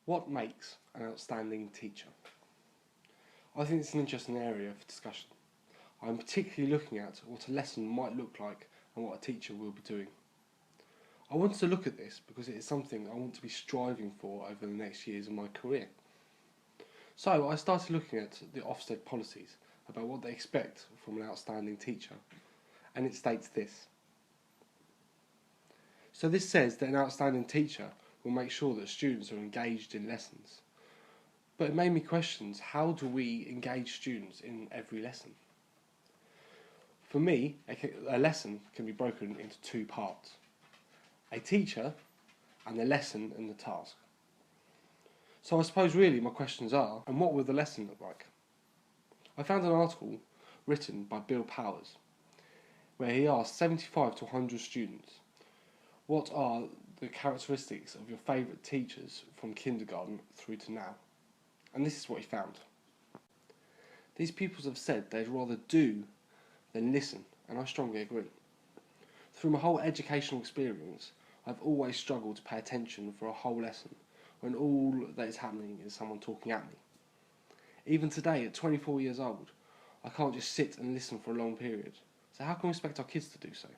What makes an outstanding teacher? I think it's an interesting area for discussion. I'm particularly looking at what a lesson might look like and what a teacher will be doing. I wanted to look at this because it is something I want to be striving for over the next years of my career. So I started looking at the Ofsted policies about what they expect from an outstanding teacher, and it states this. So this says that an outstanding teacher will make sure that students are engaged in lessons. But it made me question, how do we engage students in every lesson? For me, a lesson can be broken into two parts. A teacher and the lesson and the task. So I suppose really my questions are, and what will the lesson look like? I found an article written by Bill Powers where he asked 75 to 100 students, what are the characteristics of your favourite teachers from kindergarten through to now? And this is what he found. These pupils have said they'd rather do than listen, and I strongly agree. Through my whole educational experience, I've always struggled to pay attention for a whole lesson when all that is happening is someone talking at me. Even today, at 24 years old, I can't just sit and listen for a long period. So how can we expect our kids to do so?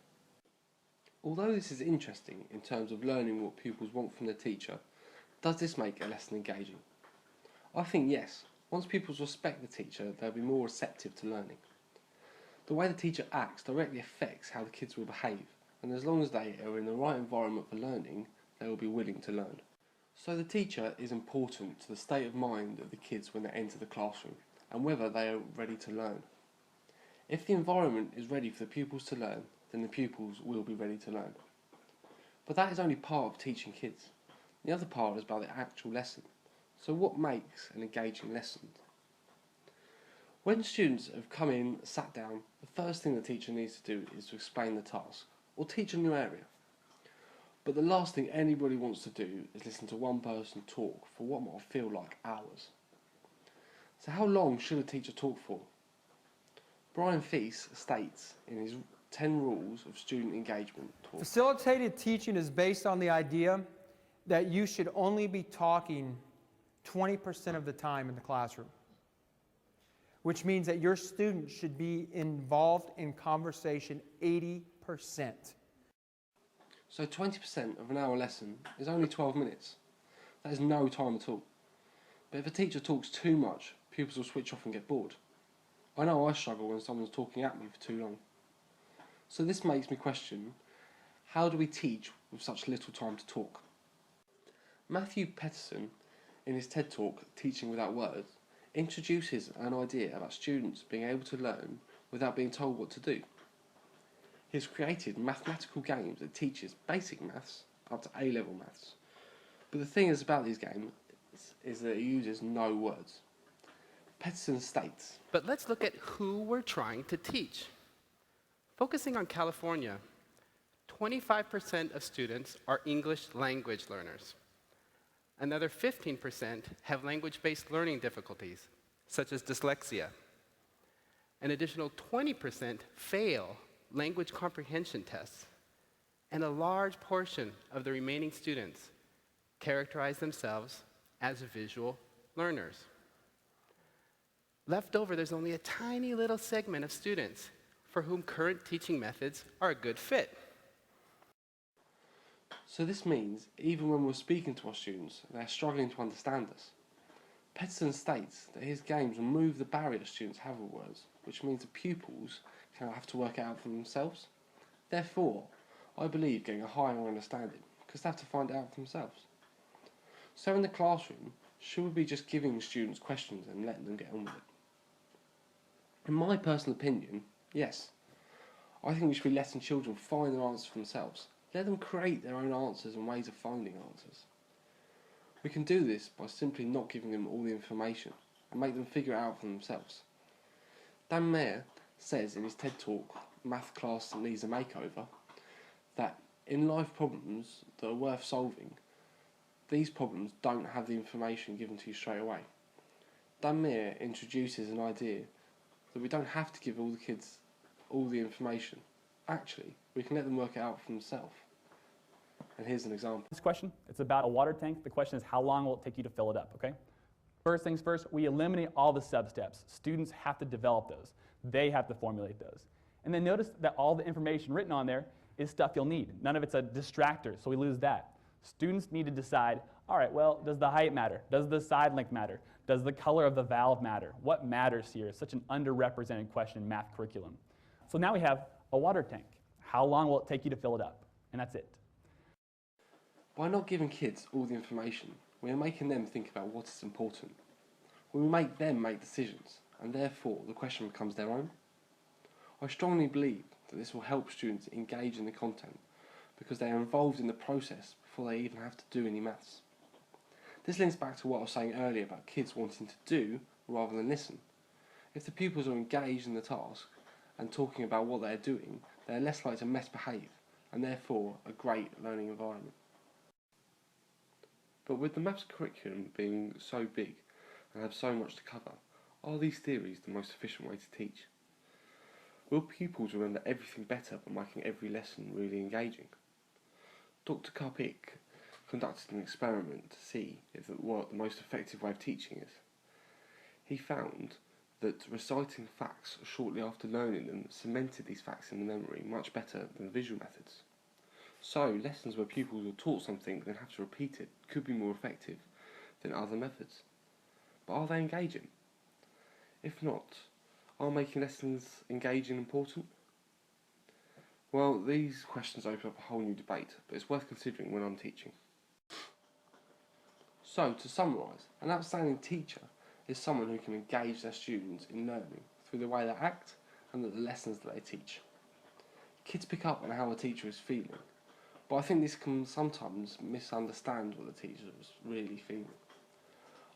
Although this is interesting in terms of learning what pupils want from their teacher, does this make a lesson engaging? I think yes. Once pupils respect the teacher, they'll be more receptive to learning. The way the teacher acts directly affects how the kids will behave, and as long as they are in the right environment for learning, they will be willing to learn. So the teacher is important to the state of mind of the kids when they enter the classroom, and whether they are ready to learn. If the environment is ready for the pupils to learn, then the pupils will be ready to learn. But that is only part of teaching kids. The other part is about the actual lesson. So what makes an engaging lesson? When students have come in, sat down, the first thing the teacher needs to do is to explain the task, or teach a new area. But the last thing anybody wants to do is listen to one person talk for what might feel like hours. So how long should a teacher talk for? Brian Feast states in his 10 rules of student engagement talk. Facilitated teaching is based on the idea that you should only be talking 20% of the time in the classroom, which means that your students should be involved in conversation 80%. So 20% of an hour lesson is only 12 minutes. That is no time at all. But if a teacher talks too much, pupils will switch off and get bored. I know I struggle when someone's talking at me for too long. So this makes me question, how do we teach with such little time to talk? Matthew Peterson, in his TED Talk, Teaching Without Words, introduces an idea about students being able to learn without being told what to do. He has created mathematical games that teaches basic maths up to A-level maths. But the thing is about these games is that it uses no words. Peterson states, But let's look at who we're trying to teach. Focusing on California, 25% of students are English language learners. Another 15% have language-based learning difficulties, such as dyslexia. An additional 20% fail language comprehension tests. And a large portion of the remaining students characterize themselves as visual learners. Left over, there's only a tiny little segment of students for whom current teaching methods are a good fit. so this means even when we're speaking to our students, they're struggling to understand us. Peterson states that his games remove the barrier students have with words, which means the pupils can have to work it out for themselves. Therefore, I believe getting a higher understanding because they have to find it out for themselves. So in the classroom, should we be just giving students questions and letting them get on with it? In my personal opinion, yes. I think we should be letting children find their answers for themselves. Let them create their own answers and ways of finding answers. We can do this by simply not giving them all the information and make them figure it out for themselves. Dan Mayer says in his TED Talk, Math Class Needs a Makeover, that in life problems that are worth solving, these problems don't have the information given to you straight away. Dan Mayer introduces an idea that we don't have to give all the kids all the information. Actually, we can let them work it out for themselves. And here's an example. This question, it's about a water tank. The question is, how long will it take you to fill it up, okay? First things first, we eliminate all the sub-steps. Students have to develop those. They have to formulate those. And then notice that all the information written on there is stuff you'll need. None of it's a distractor, so we lose that. Students need to decide, all right, well, does the height matter? Does the side length matter? Does the color of the valve matter? What matters here? It's such an underrepresented question in math curriculum. So now we have a water tank. How long will it take you to fill it up? And that's it. By not giving kids all the information, we are making them think about what is important. We make them make decisions, and therefore the question becomes their own. I strongly believe that this will help students engage in the content because they are involved in the process before they even have to do any maths. This links back to what I was saying earlier about kids wanting to do rather than listen. If the pupils are engaged in the task and talking about what they are doing, they are less likely to misbehave and therefore a great learning environment. But with the maths curriculum being so big and have so much to cover, are these theories the most efficient way to teach? Will pupils remember everything better by making every lesson really engaging? Dr. Karpik conducted an experiment to see what the most effective way of teaching is. He found that reciting facts shortly after learning them cemented these facts in the memory much better than visual methods. So, lessons where pupils are taught something then have to repeat it could be more effective than other methods. But are they engaging? If not, are making lessons engaging important? Well, these questions open up a whole new debate, but it's worth considering when I'm teaching. So, to summarise, an outstanding teacher is someone who can engage their students in learning through the way they act and the lessons that they teach. Kids pick up on how a teacher is feeling, but I think this can sometimes misunderstand what the teacher is really feeling.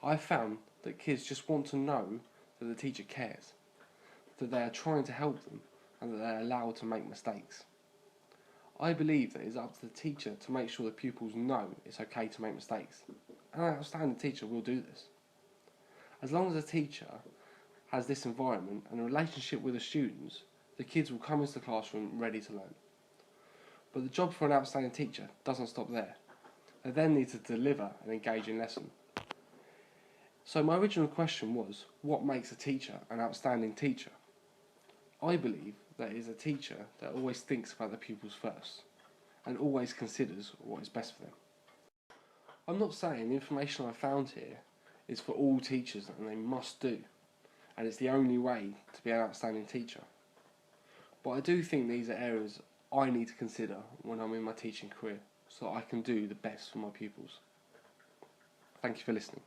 I've found that kids just want to know that the teacher cares, that they are trying to help them, and that they are allowed to make mistakes. I believe that it is up to the teacher to make sure the pupils know it's okay to make mistakes, and an outstanding teacher will do this. As long as the teacher has this environment and a relationship with the students, the kids will come into the classroom ready to learn. But the job for an outstanding teacher doesn't stop there. They then need to deliver an engaging lesson. So my original question was, what makes a teacher an outstanding teacher? I believe that it is a teacher that always thinks about the pupils first and always considers what is best for them. I'm not saying the information I found here is for all teachers and they must do, and it's the only way to be an outstanding teacher. But I do think these are areas I need to consider when I'm in my teaching career so that I can do the best for my pupils. Thank you for listening.